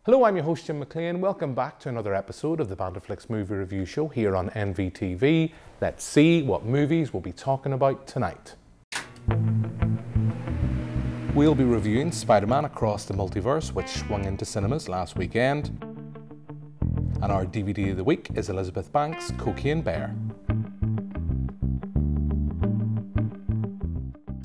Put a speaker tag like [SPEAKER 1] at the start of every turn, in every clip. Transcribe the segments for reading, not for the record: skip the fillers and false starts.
[SPEAKER 1] Hello, I'm your host Jim McLean. Welcome back to another episode of the BanterFlix movie review show here on NVTV. Let's see what movies we'll be talking about tonight. We'll be reviewing Spider-Man Across the Multiverse, which swung into cinemas last weekend. And our DVD of the week is Elizabeth Banks' Cocaine Bear.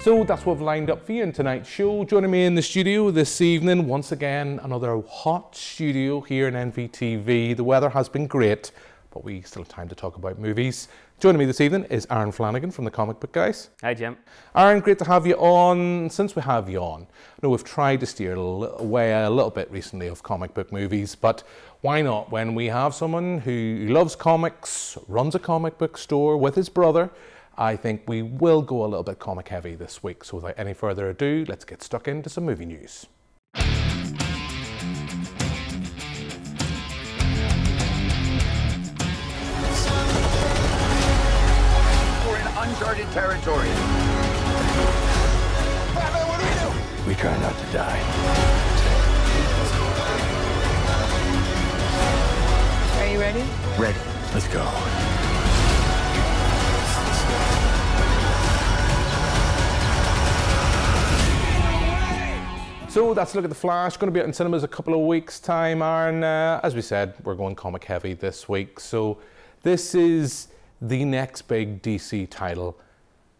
[SPEAKER 1] So that's what we've lined up for you in tonight's show. Joining me in the studio this evening, once again, another hot studio here in NVTV. The weather has been great, but we still have time to talk about movies. Joining me this evening is Aaron Flanagan from the Comic Book Guys.
[SPEAKER 2] Hi, Jim.
[SPEAKER 1] Aaron, great to have you on. Since we have you on, I know we've tried to steer away a little bit recently of comic book movies, but why not when we have someone who loves comics, runs a comic book store with his brother? I think we will go a little bit comic heavy this week. So without any further ado, let's get stuck into some movie news.
[SPEAKER 3] We're in uncharted territory. Batman, what do we do? We try not to die.
[SPEAKER 4] Are you ready?
[SPEAKER 3] Ready. Let's go.
[SPEAKER 1] So that's a look at The Flash, going to be out in cinemas a couple of weeks' time, Aaron. As we said, we're going comic heavy this week. So this is the next big DC title. I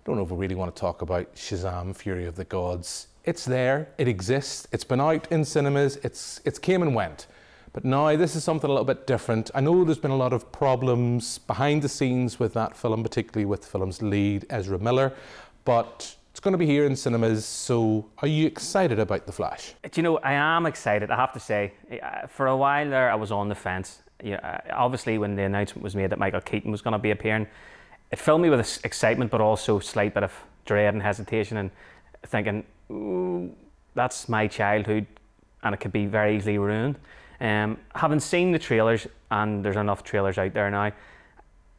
[SPEAKER 1] don't know if we really want to talk about Shazam! Fury of the Gods. It's there, it exists, it's been out in cinemas, it's came and went. But now this is something a little bit different. I know there's been a lot of problems behind the scenes with that film, particularly with the film's lead, Ezra Miller, but it's going to be here in cinemas, so are you excited about The Flash?
[SPEAKER 2] Do you know, I am excited, I have to say. For a while there, I was on the fence. Obviously, when the announcement was made that Michael Keaton was going to be appearing, it filled me with excitement, but also a slight bit of dread and hesitation, and thinking, ooh, that's my childhood, and it could be very easily ruined. Having seen the trailers, and there's enough trailers out there now,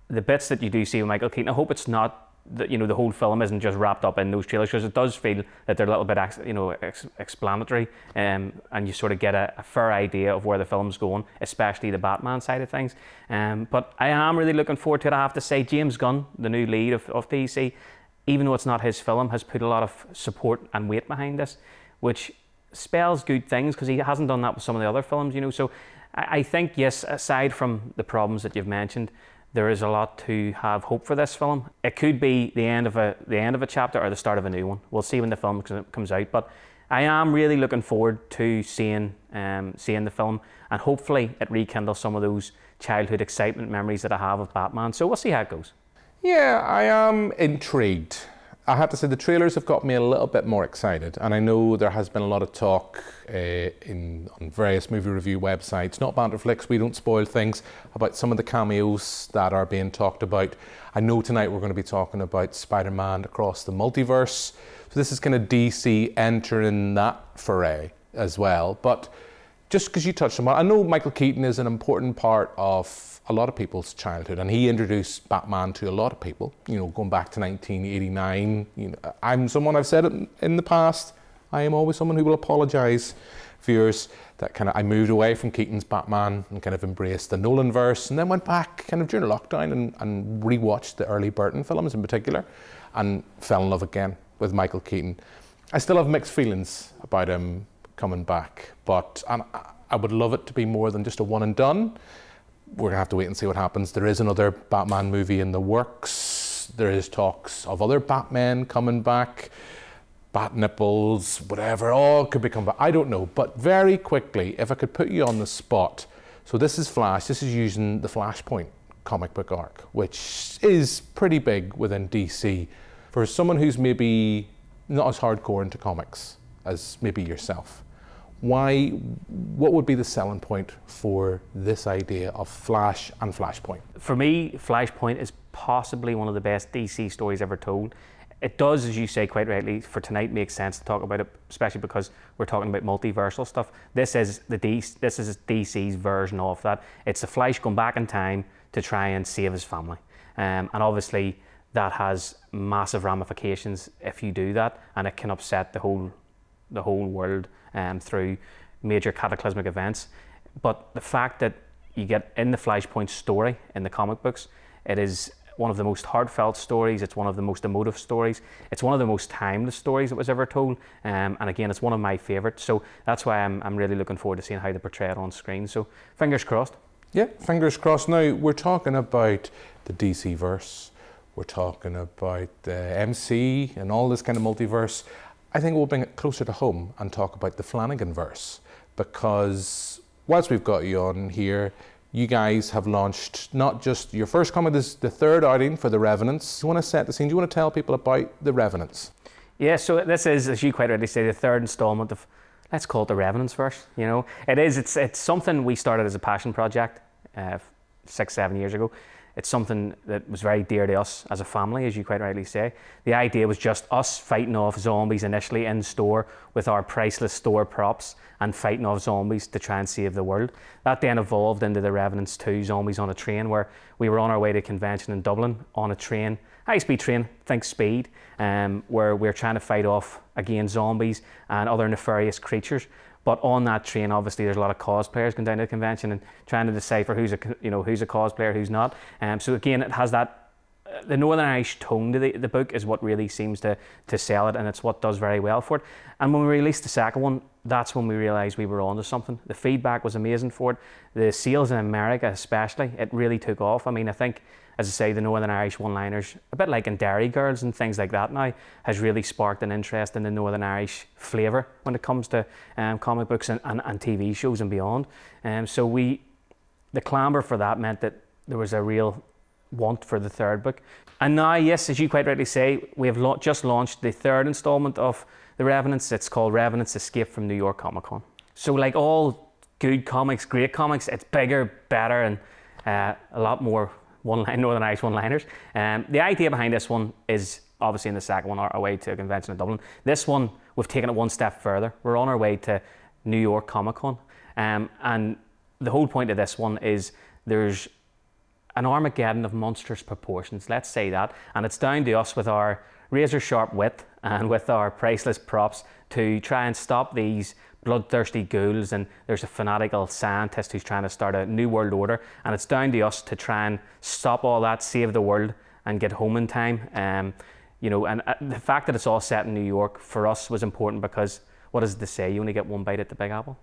[SPEAKER 2] the bits that you do see with Michael Keaton, I hope it's not that, you know, the whole film isn't just wrapped up in those trailers, because it does feel that they're a little bit, explanatory, and you sort of get a fair idea of where the film's going, especially the Batman side of things. But I am really looking forward to it. I have to say, James Gunn, the new lead of DC, even though it's not his film, has put a lot of support and weight behind this, which spells good things, because he hasn't done that with some of the other films, you know. So I think, yes, aside from the problems that you've mentioned, there is a lot to have hope for this film. It could be the end of a chapter or the start of a new one. We'll see when the film comes out. But I am really looking forward to seeing the film, and hopefully it rekindles some of those childhood excitement memories that I have of Batman. So we'll see how it goes.
[SPEAKER 1] Yeah, I am intrigued. I have to say the trailers have got me a little bit more excited, and I know there has been a lot of talk on various movie review websites, not BanterFlix, we don't spoil things, about some of the cameos that are being talked about. I know tonight we're going to be talking about Spider-Man Across the Multiverse, so this is kind of DC entering that foray as well. But just because you touched on it, I know Michael Keaton is an important part of a lot of people's childhood, and he introduced Batman to a lot of people, you know, going back to 1989. You know, I'm someone, I've said it in the past, I am always someone who will apologise, viewers, that kind of I moved away from Keaton's Batman and kind of embraced the Nolanverse, and then went back kind of during lockdown and rewatched the early Burton films in particular, and fell in love again with Michael Keaton. I still have mixed feelings about him coming back, but I would love it to be more than just a one and done. We're gonna have to wait and see what happens. There is another Batman movie in the works. There is talks of other Batmen coming back, bat nipples, whatever, all could become back. I don't know, but very quickly, if I could put you on the spot. So this is Flash, this is using the Flashpoint comic book arc, which is pretty big within DC. For someone who's maybe not as hardcore into comics as maybe yourself, what would be the selling point for this idea of Flash and Flashpoint?
[SPEAKER 2] For me, Flashpoint is possibly one of the best DC stories ever told. It does, as you say quite rightly, for tonight make sense to talk about it, especially because we're talking about multiversal stuff. This is DC's version of that. It's the Flash going back in time to try and save his family. And obviously that has massive ramifications if you do that, and it can upset the whole world through major cataclysmic events. but the fact that you get in the Flashpoint story in the comic books, it is one of the most heartfelt stories, it's one of the most emotive stories, it's one of the most timeless stories that was ever told, and again, it's one of my favourites, so that's why I'm really looking forward to seeing how they portray it on screen, so fingers crossed.
[SPEAKER 1] Yeah, fingers crossed. Now, we're talking about the DC verse, we're talking about the MC and all this kind of multiverse. I think we'll bring it closer to home and talk about the Flanagan verse, because whilst we've got you on here, you guys have launched not just your first comic, this is the third outing for the Revenants. Do you want to set the scene? Do you want to tell people about the Revenants?
[SPEAKER 2] Yeah, so this is, as you quite rightly say, the third installment of, let's call it the Revenants verse. You know, it's something we started as a passion project 6-7 years ago. It's something that was very dear to us as a family, as you quite rightly say. The idea was just us fighting off zombies initially in store with our priceless store props and fighting off zombies to try and save the world. That then evolved into the Revenants 2, Zombies on a Train, where we were on our way to a convention in Dublin on a train, high-speed train, think speed, where we're trying to fight off, again, zombies and other nefarious creatures. But on that train, obviously, there's a lot of cosplayers going down to the convention and trying to decipher who's a cosplayer, who's not. So again, it has that, the Northern Irish tone to the book is what really seems to sell it, and it's what does very well for it. And when we released the second one, that's when we realised we were onto something. The feedback was amazing for it. The sales in America especially, it really took off. I mean, I think, as I say, the Northern Irish one-liners, a bit like in Dairy Girls and things like that now, has really sparked an interest in the Northern Irish flavour when it comes to comic books and TV shows and beyond. So the clamour for that meant that there was a real want for the third book. And now, yes, as you quite rightly say, we have just launched the third instalment of the Revenants. It's called Revenants Escape from New York Comic Con. So like all good comics, great comics, it's bigger, better, and a lot more Northern Irish one-liners. The idea behind this one is obviously in the second one, our way to a convention in Dublin. This one, we've taken it one step further. We're on our way to New York Comic Con. And the whole point of this one is there's an Armageddon of monstrous proportions, let's say that. And it's down to us with our razor sharp wit and with our priceless props to try and stop these bloodthirsty ghouls, and there's a fanatical scientist who's trying to start a new world order, and it's down to us to try and stop all that, save the world, and get home in time. You know, and the fact that it's all set in New York for us was important because, what does it say? You only get one bite at the Big Apple.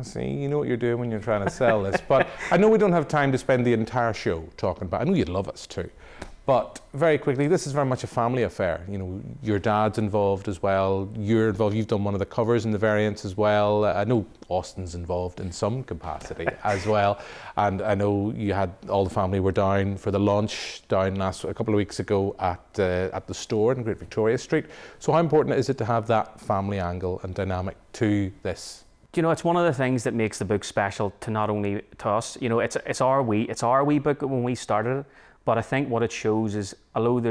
[SPEAKER 1] See, you know what you're doing when you're trying to sell this, but I know we don't have time to spend the entire show talking about it. I know you'd love us too. But very quickly, this is very much a family affair. You know, your dad's involved as well. You're involved. You've done one of the covers in the variants as well. I know Austin's involved in some capacity as well. And I know you had all the family were down for the launch down a couple of weeks ago at the store in Great Victoria Street. So how important is it to have that family angle and dynamic to this?
[SPEAKER 2] You know, it's one of the things that makes the book special to not only to us. You know, it's our wee book when we started it. But I think what it shows is, although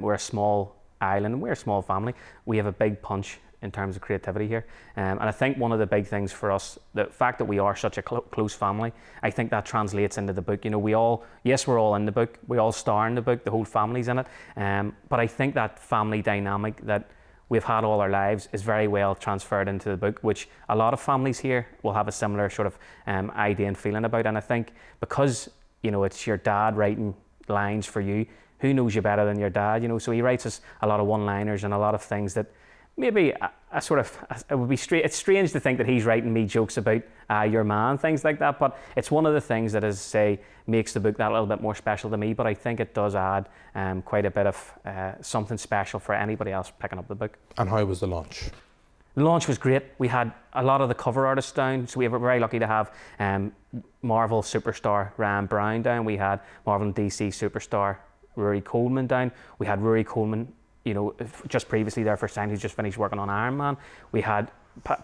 [SPEAKER 2] we're a small island and we're a small family, we have a big punch in terms of creativity here. And I think one of the big things for us, the fact that we are such a close family, I think that translates into the book. You know, we're all in the book, we all star in the book, the whole family's in it. But I think that family dynamic that we've had all our lives is very well transferred into the book, which a lot of families here will have a similar sort of idea and feeling about. And I think because, you know, it's your dad writing lines for you, who knows you better than your dad, you know? So he writes us a lot of one-liners and a lot of things that maybe it would be it's strange to think that he's writing me jokes about your man, things like that, but it's one of the things that, as I say, makes the book that little bit more special to me. But I think it does add quite a bit of something special for anybody else picking up the book.
[SPEAKER 1] And how was the launch?
[SPEAKER 2] The launch was great. We had a lot of the cover artists down, so we were very lucky to have Marvel superstar Ryan Brown down. We had Marvel and DC superstar Rory Coleman down. We had Rory Coleman, you know, just previously there for sign, who's just finished working on Iron Man. We had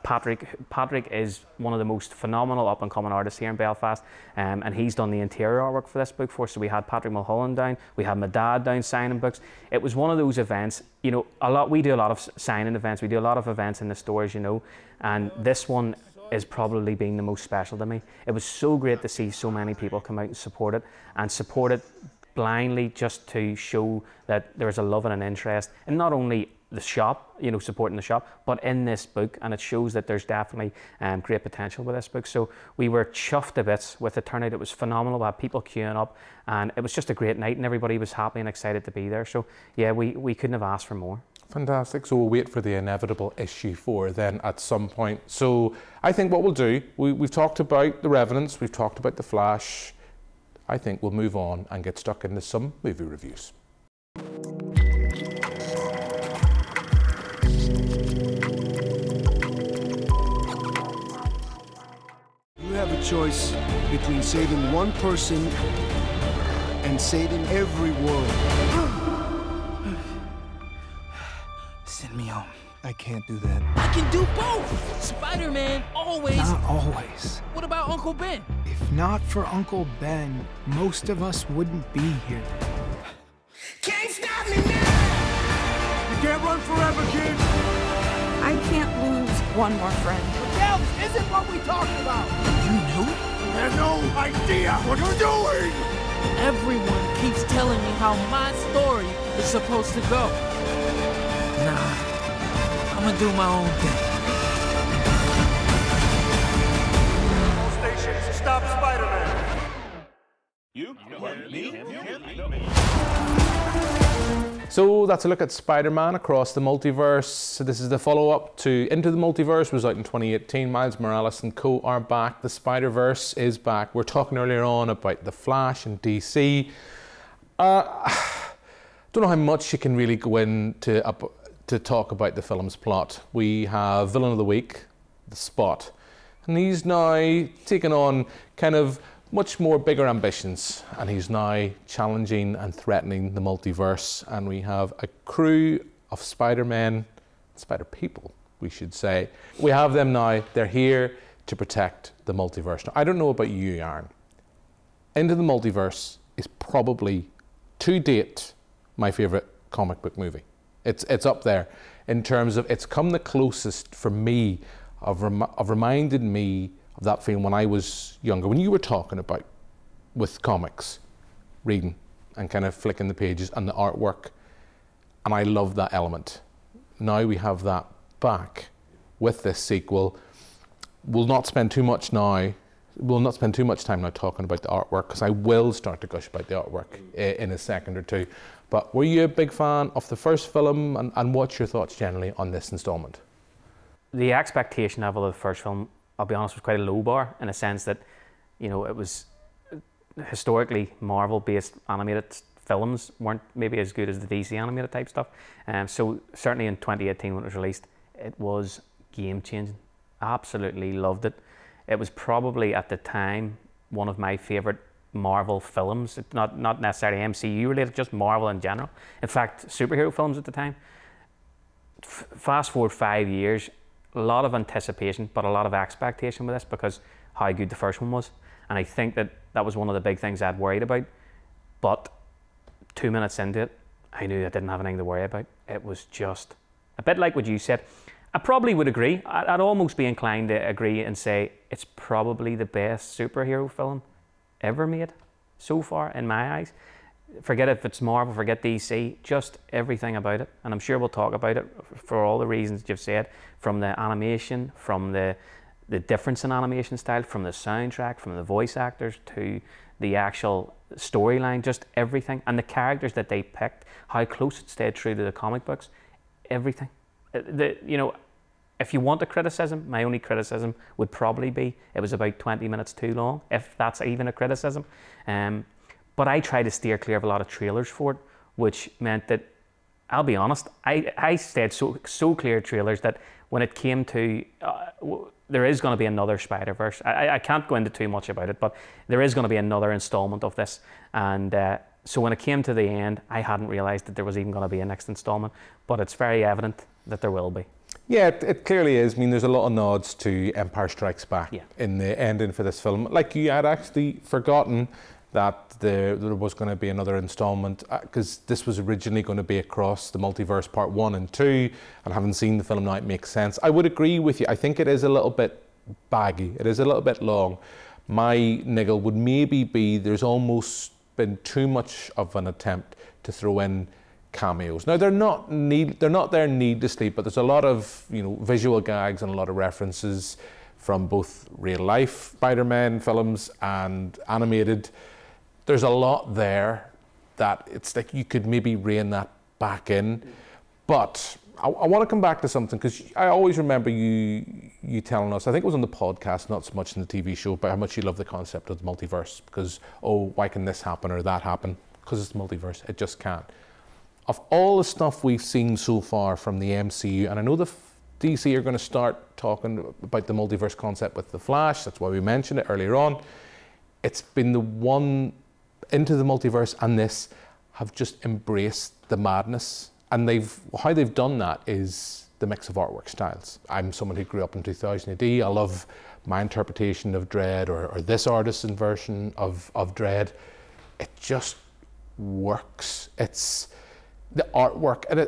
[SPEAKER 2] Patrick. Patrick is one of the most phenomenal up-and-coming artists here in Belfast, and he's done the interior artwork for this book for us. So we had Patrick Mulholland down, we had my dad down signing books. It was one of those events, you know, we do a lot of signing events, we do a lot of events in the stores, you know, and this one is probably being the most special to me. It was so great to see so many people come out and support it blindly, just to show that there is a love and an interest in not only the shop, you know, supporting the shop, but in this book, and it shows that there's definitely great potential with this book. So we were chuffed to bits with the turnout. It was phenomenal. We had people queuing up, and it was just a great night, and everybody was happy and excited to be there. So yeah, we couldn't have asked for more.
[SPEAKER 1] Fantastic. So we'll wait for the inevitable issue 4 then at some point. So I think what we'll do, we've talked about the Revenants, we've talked about the Flash. I think we'll move on and get stuck into some movie reviews.
[SPEAKER 5] You have a choice between saving one person and saving every world.
[SPEAKER 6] Send me home.
[SPEAKER 5] I can't do that.
[SPEAKER 6] I can do both! Spider-Man, always.
[SPEAKER 5] Not always.
[SPEAKER 6] What about Uncle Ben?
[SPEAKER 5] If not for Uncle Ben, most of us wouldn't be here.
[SPEAKER 6] Can't stop me now!
[SPEAKER 5] You can't run forever, kid!
[SPEAKER 4] I can't lose one more friend.
[SPEAKER 6] Miguel, this isn't what we talked about! You knew?
[SPEAKER 5] You have no idea what you're doing!
[SPEAKER 6] Everyone keeps telling me how my story is supposed to go. Nah, I'm gonna do my own thing.
[SPEAKER 7] All stations, stop Spider-Man. You? Me?
[SPEAKER 1] So that's a look at Spider-Man Across the Multiverse. So this is the follow-up to Into the Multiverse, was out in 2018. Miles Morales and co are back. The Spider-Verse is back. We're talking earlier on about The Flash and DC. Don't know how much you can really go into to talk about the film's plot. We have Villain of the Week, The Spot, and he's now taken on kind of much more bigger ambitions, and he's now challenging and threatening the multiverse, and we have a crew of Spider-Men, Spider-People, we should say. We have them now. They're here to protect the multiverse. Now, I don't know about you, Aaron. Into the Multiverse is probably, to date, my favourite comic book movie. It's up there in terms of, it's come the closest for me of reminded me of that feeling when I was younger, when you were talking about with comics, reading and kind of flicking the pages and the artwork, and I love that element. Now we have that back with this sequel. We'll not spend too much time now talking about the artwork, because I will start to gush about the artwork in a second or two. But were you a big fan of the first film, and what's your thoughts generally on this installment?
[SPEAKER 2] The expectation level of the first film, I'll be honest, was quite a low bar, in a sense that, you know, it was historically Marvel-based animated films weren't maybe as good as the DC animated type stuff. So certainly in 2018 when it was released, it was game-changing. Absolutely loved it. It was probably at the time one of my favourite Marvel films, not necessarily MCU related, just Marvel in general. In fact, superhero films at the time. Fast forward 5 years, a lot of anticipation, but a lot of expectation with this, because how good the first one was. And I think that was one of the big things I'd worried about. But 2 minutes into it, I knew I didn't have anything to worry about. It was just a bit like what you said. I probably would agree. I'd almost be inclined to agree and say it's probably the best superhero film ever made so far, in my eyes. Forget if it's Marvel, forget DC, just everything about it. And I'm sure we'll talk about it for all the reasons you've said, from the animation, from the difference in animation style, from the soundtrack, from the voice actors, to the actual storyline, just everything. And the characters that they picked, how close it stayed true to the comic books, everything. You know, if you want a criticism, my only criticism would probably be it was about 20 minutes too long, if that's even a criticism. But I try to steer clear of a lot of trailers for it, which meant that, I'll be honest, I stayed so clear of trailers that when it came to, there is going to be another Spider-Verse. I can't go into too much about it, but there is going to be another installment of this. And so when it came to the end, I hadn't realised that there was even going to be a next installment, but it's very evident that there will be.
[SPEAKER 1] Yeah, it clearly is. I mean, there's a lot of nods to Empire Strikes Back in the ending for this film. Like, you had actually forgotten that there was going to be another installment, because this was originally going to be Across the Multiverse Part 1 and 2, and having seen the film now, it makes sense. I would agree with you. I think it is a little bit baggy. It is a little bit long. My niggle would maybe be there's almost been too much of an attempt to throw in cameos. Now they're not there needlessly, but there's a lot of visual gags and a lot of references from both real life Spider-Man films and animated. There's a lot there that it's like you could maybe rein that back in. But I want to come back to something, because I always remember you telling us, I think it was on the podcast, not so much in the TV show, but how much you love the concept of the multiverse, because, oh, why can this happen or that happen? Because it's multiverse, it just can't. Of all the stuff we've seen so far from the MCU, and I know the DC are going to start talking about the multiverse concept with The Flash, that's why we mentioned it earlier on, it's been the one Into the Multiverse and this have just embraced the madness. And how they've done that is the mix of artwork styles. I'm someone who grew up in 2000 AD. I love my interpretation of Dredd or this artist's version of Dredd. It just works. It's the artwork, and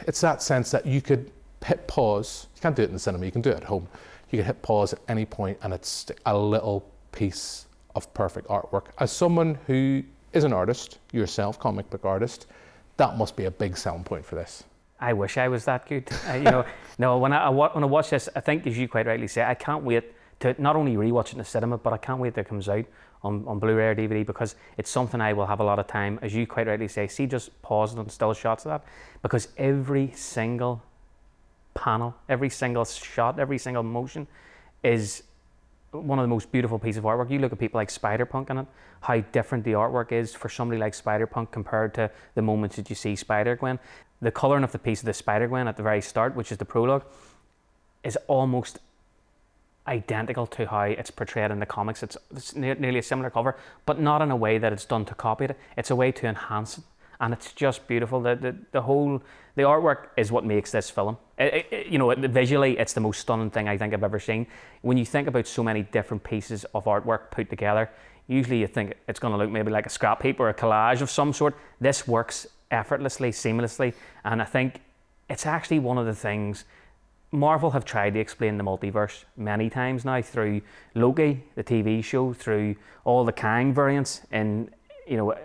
[SPEAKER 1] it's that sense that you could hit pause. You can't do it in the cinema, you can do it at home. You can hit pause at any point and it's a little piece of perfect artwork. As someone who is an artist, yourself, comic book artist, that must be a big selling point for this.
[SPEAKER 2] I wish I was that good. No, when I watch this, I think, as you quite rightly say, I can't wait to not only rewatch it in the cinema, but I can't wait till it comes out on Blu-ray or DVD, because it's something I will have a lot of time, as you quite rightly say, just pause and still shots of that, because every single panel, every single shot, every single motion is one of the most beautiful pieces of artwork. You look at people like Spider-Punk in it, how different the artwork is for somebody like Spider-Punk compared to the moments that you see Spider-Gwen. The colouring of the piece of the Spider-Gwen at the very start, which is the prologue, is almost identical to how it's portrayed in the comics. It's nearly a similar cover, but not in a way that it's done to copy it. It's a way to enhance it, and it's just beautiful. The artwork is what makes this film. Visually, it's the most stunning thing I think I've ever seen. When you think about so many different pieces of artwork put together, usually you think it's going to look maybe like a scrap heap or a collage of some sort. This works effortlessly, seamlessly, and I think it's actually one of the things. Marvel have tried to explain the multiverse many times now, through Loki, the TV show, through all the Kang variants in,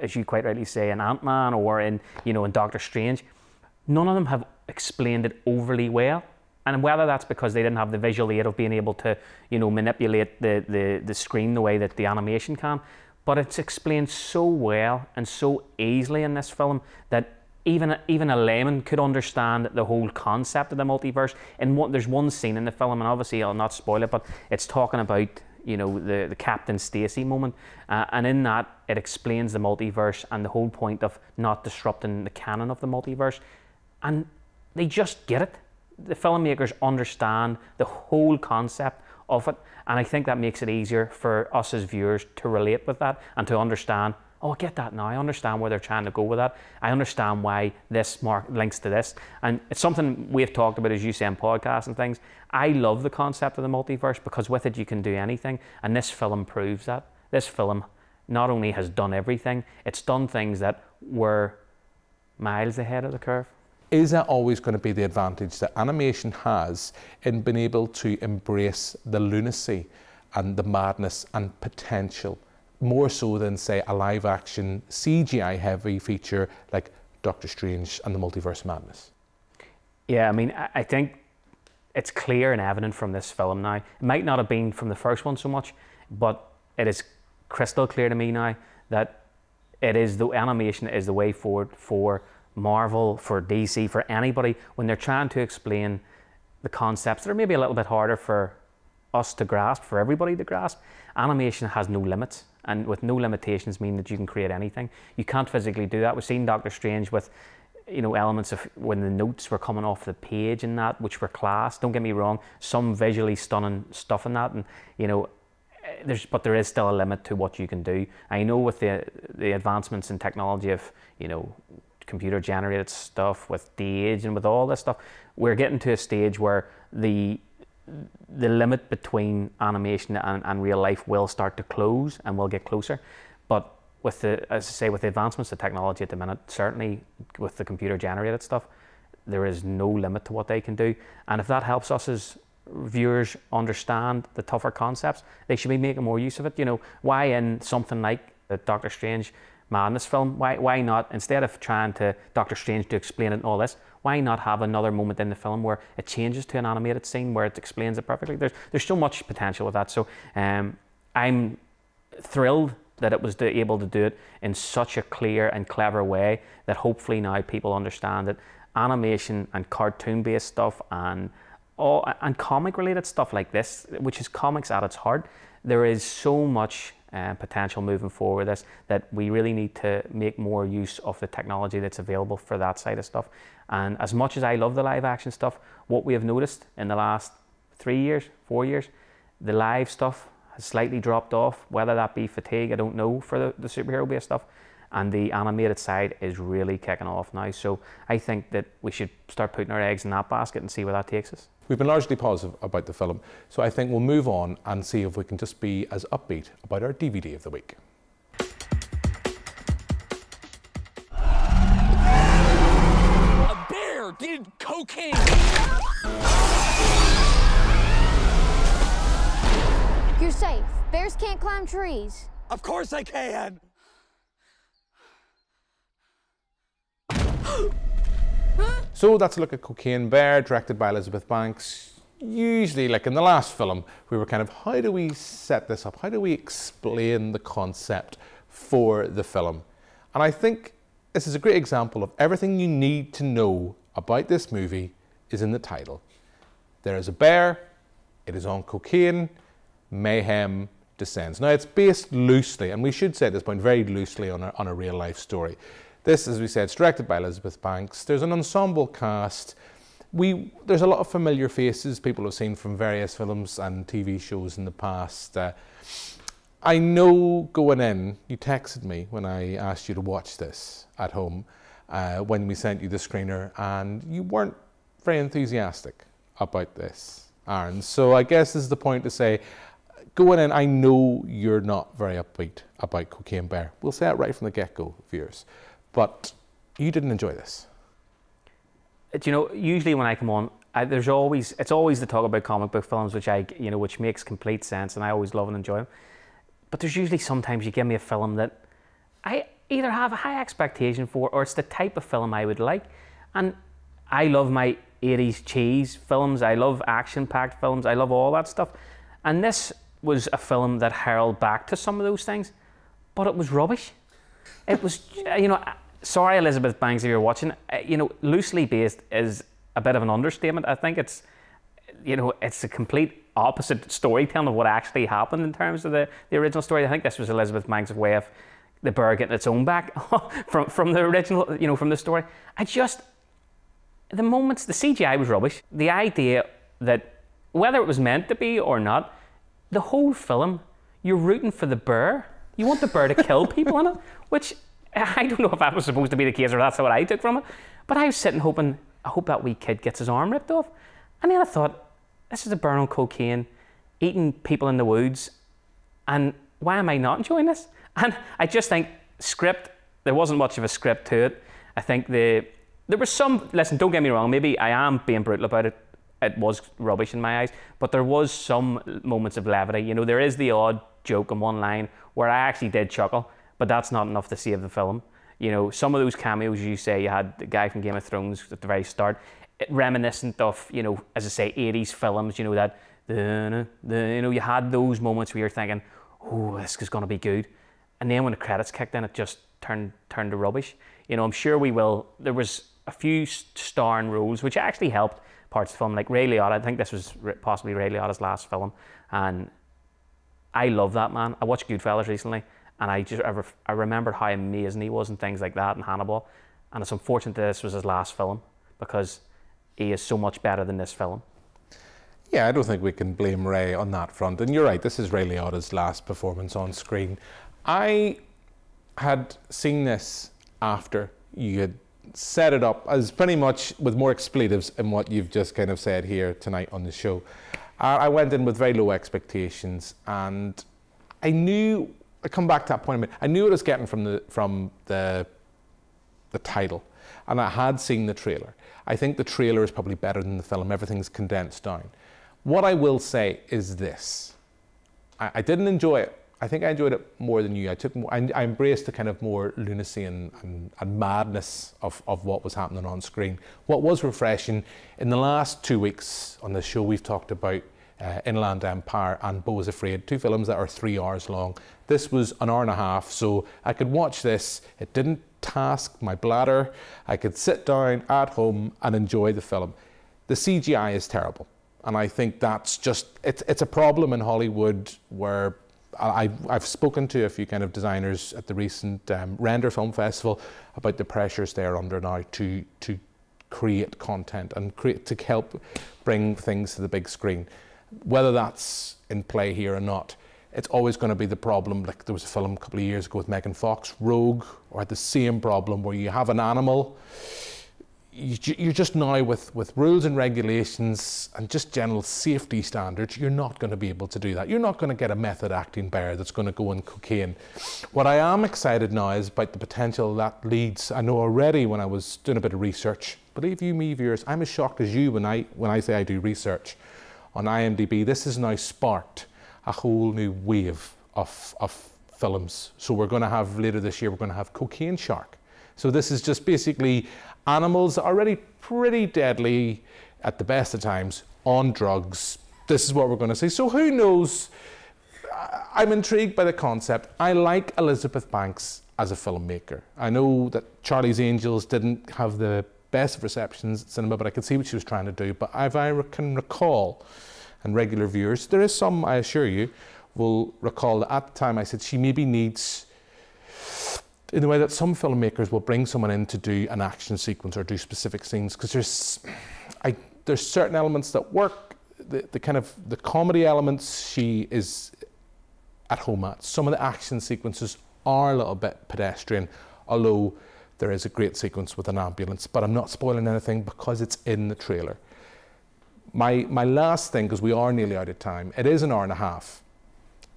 [SPEAKER 2] as you quite rightly say, in Ant-Man or in Doctor Strange. None of them have explained it overly well, and whether that's because they didn't have the visual aid of being able to, manipulate the screen the way that the animation can, but it's explained so well and so easily in this film that even a layman could understand the whole concept of the multiverse. And there's one scene in the film, and obviously I'll not spoil it, but it's talking about the Captain Stacy moment, and in that it explains the multiverse and the whole point of not disrupting the canon of the multiverse. And they just get it. The filmmakers understand the whole concept of it, and I think that makes it easier for us as viewers to relate with that and to understand, oh, I get that now. I understand where they're trying to go with that. I understand why this links to this. And it's something we've talked about, as you say, in podcasts and things. I love the concept of the multiverse, because with it you can do anything, and this film proves that. This film not only has done everything, it's done things that were miles ahead of the curve.
[SPEAKER 1] Is that always going to be the advantage that animation has in being able to embrace the lunacy and the madness and potential, more so than, say, a live-action CGI heavy feature like Doctor Strange and the Multiverse Madness?
[SPEAKER 2] Yeah, I mean, I think it's clear and evident from this film now. It might not have been from the first one so much, but it is crystal clear to me now that the animation is the way forward for Marvel, for DC, for anybody when they're trying to explain the concepts that are maybe a little bit harder for us to grasp, for everybody to grasp. Animation has no limits, and with no limitations mean that you can create anything. You can't physically do that. We've seen Doctor Strange with elements of when the notes were coming off the page and that, which were class. Don't get me wrong, some visually stunning stuff in that, and but there is still a limit to what you can do. I know with the advancements in technology of computer generated stuff, with DAGE and with all this stuff, we're getting to a stage where the limit between animation and real life will start to close, and will get closer. But with the advancements of technology at the minute, certainly with the computer generated stuff, there is no limit to what they can do. And if that helps us as viewers understand the tougher concepts, they should be making more use of it. Why in something like Doctor Strange, Madness film. Why not, instead of trying to Doctor Strange to explain it and all this, why not have another moment in the film where it changes to an animated scene where it explains it perfectly? There's so much potential with that. So I'm thrilled that it was able to do it in such a clear and clever way that hopefully now people understand that animation and cartoon-based stuff and comic-related stuff like this, which is comics at its heart, there is so much potential moving forward with this that we really need to make more use of the technology that's available for that side of stuff. And as much as I love the live action stuff, what we have noticed in the last 3 years, 4 years, the live stuff has slightly dropped off, whether that be fatigue, I don't know, for the superhero based stuff, and the animated side is really kicking off now. So I think that we should start putting our eggs in that basket and see where that takes us.
[SPEAKER 1] We've been largely positive about the film, so I think we'll move on and see if we can just be as upbeat about our DVD of the week.
[SPEAKER 6] A bear did cocaine!
[SPEAKER 8] You're safe. Bears can't climb trees.
[SPEAKER 3] Of course I can!
[SPEAKER 1] So that's a look at Cocaine Bear, directed by Elizabeth Banks. Usually, like in the last film, we were kind of, how do we set this up? How do we explain the concept for the film? And I think this is a great example of everything you need to know about this movie is in the title. There is a bear, it is on cocaine, mayhem descends. Now it's based loosely, and we should say at this point very loosely on a real life story. This, as we said, is directed by Elizabeth Banks. There's an ensemble cast. There's a lot of familiar faces people have seen from various films and TV shows in the past. I know going in, you texted me when I asked you to watch this at home, when we sent you the screener, and you weren't very enthusiastic about this, Aaron. So I guess this is the point to say, going in, I know you're not very upbeat about Cocaine Bear. We'll say it right from the get-go, viewers. But you didn't enjoy this.
[SPEAKER 2] Do you know, usually when I come on, it's always the talk about comic book films, which makes complete sense, and I always love and enjoy them. But there's usually sometimes you give me a film that I either have a high expectation for, or it's the type of film I would like. And I love my 80s cheese films. I love action-packed films. I love all that stuff. And this was a film that heralded back to some of those things, but it was rubbish. It was, sorry, Elizabeth Banks, if you're watching, loosely based is a bit of an understatement. I think it's a complete opposite storytelling of what actually happened in terms of the original story. I think this was Elizabeth Banks' way of the bear getting its own back from the original, from the story. The moments, the CGI was rubbish. The idea that, whether it was meant to be or not, the whole film, you're rooting for the bear. You want the bear to kill people in it, which I don't know if that was supposed to be the case or that's what I took from it. But I was sitting hoping, I hope that wee kid gets his arm ripped off. And then I thought, this is a bear on cocaine, eating people in the woods, and why am I not enjoying this? And I just think script, there wasn't much of a script to it. I think there was some, listen, don't get me wrong, maybe I am being brutal about it. It was rubbish in my eyes, but there was some moments of levity. There is the odd joke in one line where I actually did chuckle, but that's not enough to save the film. Some of those cameos, you say, you had the guy from Game of Thrones at the very start, reminiscent of, as I say, 80s films, that, you had those moments where you're thinking, oh, this is going to be good. And then when the credits kicked in, it just turned to rubbish. I'm sure there was a few starring roles, which actually helped parts of the film, like Ray Liotta. I think this was possibly Ray Liotta's last film, and I love that man. I watched Goodfellas recently, and I remembered how amazing he was in things like that and Hannibal, and it's unfortunate that this was his last film because he is so much better than this film.
[SPEAKER 1] Yeah, I don't think we can blame Ray on that front, and you're right, this is Ray Liotta's last performance on screen. I had seen this after you had set it up as pretty much with more expletives in what you've just kind of said here tonight on the show. I went in with very low expectations, and I come back to that point a minute, I knew what I was getting from the title, and I had seen the trailer. I think the trailer is probably better than the film. Everything's condensed down. What I will say is this. I didn't enjoy it. I think I enjoyed it more than you. I embraced the kind of more lunacy and madness of what was happening on screen. What was refreshing, in the last 2 weeks on the show, we've talked about Inland Empire and Beau is Afraid, 2 films that are 3 hours long. This was an hour and a half, so I could watch this. It didn't task my bladder. I could sit down at home and enjoy the film. The CGI is terrible. And I think that's just, it's a problem in Hollywood where I've spoken to a few kind of designers at the recent Render Film Festival about the pressures they're under now to create content and to help bring things to the big screen. Whether that's in play here or not, it's always going to be the problem. Like there was a film a couple of years ago with Megan Fox, Rogue, or had the same problem where you have an animal. You're just now with rules and regulations and just general safety standards, you're not going to be able to do that. You're not going to get a method acting bear that's going to go in cocaine. What I am excited now is about the potential that leads. I know already when I was doing a bit of research, believe you me viewers, I'm as shocked as you when I say I do research on IMDb. This has now sparked a whole new wave of films. So we're going to have later this year, we're going to have Cocaine Shark. So this is just basically animals already pretty deadly at the best of times on drugs. This is what we're going to see. So who knows? I'm intrigued by the concept. I like Elizabeth Banks as a filmmaker. I know that Charlie's Angels didn't have the best of receptions at cinema, but I could see what she was trying to do. But if I can recall, and regular viewers, there is some, I assure you, will recall that at the time I said she maybe needs, in the way that some filmmakers will bring someone in to do an action sequence or do specific scenes, because there's certain elements that work. The comedy elements she is at home at. Some of the action sequences are a little bit pedestrian, although there is a great sequence with an ambulance, but I'm not spoiling anything because it's in the trailer. My last thing, because we are nearly out of time, it is an hour and a half.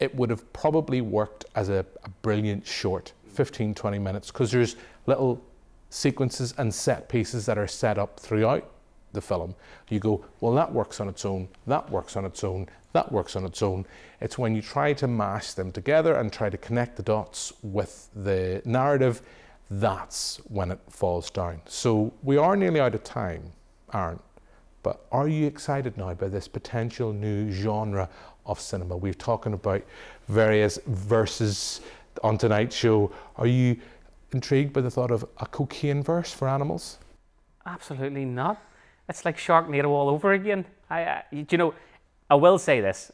[SPEAKER 1] It would have probably worked as a brilliant short, 15, 20 minutes, because there's little sequences and set pieces that are set up throughout the film. You go, well, that works on its own, that works on its own, that works on its own. It's when you try to mash them together and try to connect the dots with the narrative, that's when it falls down. So we are nearly out of time, Aaron, but are you excited now by this potential new genre of cinema? We're talking about various verses on tonight's show. Are you intrigued by the thought of a cocaine verse for animals?
[SPEAKER 2] Absolutely not. It's like Sharknado all over again. You know, I will say this.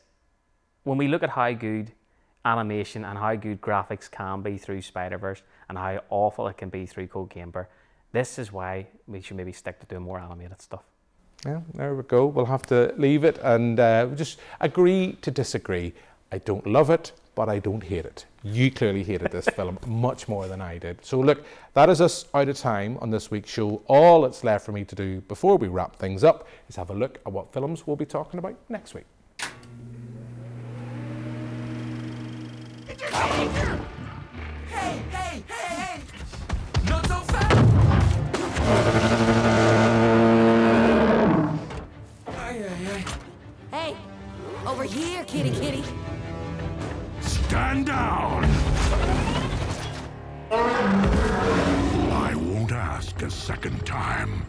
[SPEAKER 2] When we look at how good animation and how good graphics can be through Spider-Verse and how awful it can be through Cocaine Bear, this is why we should maybe stick to doing more animated stuff.
[SPEAKER 1] Yeah, there we go. We'll have to leave it and just agree to disagree. I don't love it, but I don't hate it. You clearly hated this film much more than I did. So look, that is us out of time on this week's show. All that's left for me to do before we wrap things up is have a look at what films we'll be talking about next week.
[SPEAKER 6] Hey, hey, hey, hey! Not so fast! Ay, ay, ay.
[SPEAKER 9] Hey, over here, kitty kitty.
[SPEAKER 3] Stand down! I won't ask a second time.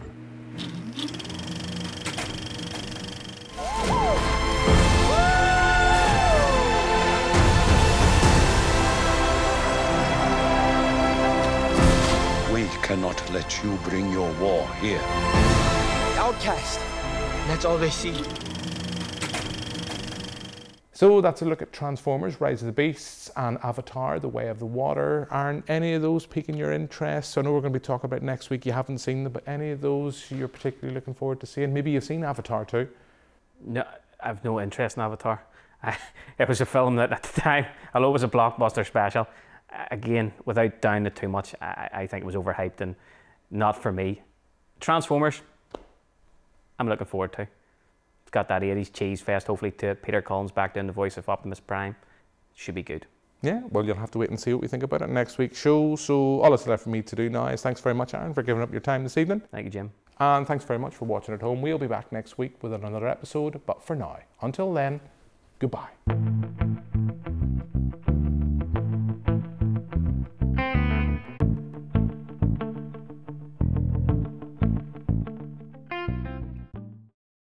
[SPEAKER 10] We cannot let you bring your war here.
[SPEAKER 6] Outcast. That's all they see.
[SPEAKER 1] So that's a look at Transformers, Rise of the Beasts, and Avatar, The Way of the Water. Aren't any of those piquing your interest? So I know we're going to be talking about next week. You haven't seen them, but any of those you're particularly looking forward to seeing? Maybe you've seen Avatar too?
[SPEAKER 2] No, I've no interest in Avatar. It was a film that at the time, although it was a blockbuster special, again, without downing it too much, I think it was overhyped and not for me. Transformers, I'm looking forward to. It's got that 80s cheese fest, hopefully, to it. Peter Cullen's back doing the voice of Optimus Prime. Should be good. Yeah, well, you'll have to wait and see what we think about it next week's show. So all that's left for me to do now is thanks very much, Aaron, for giving up your time this evening. Thank you, Jim. And thanks very much for watching at home. We'll be back next week with another episode. But for now, until then, goodbye.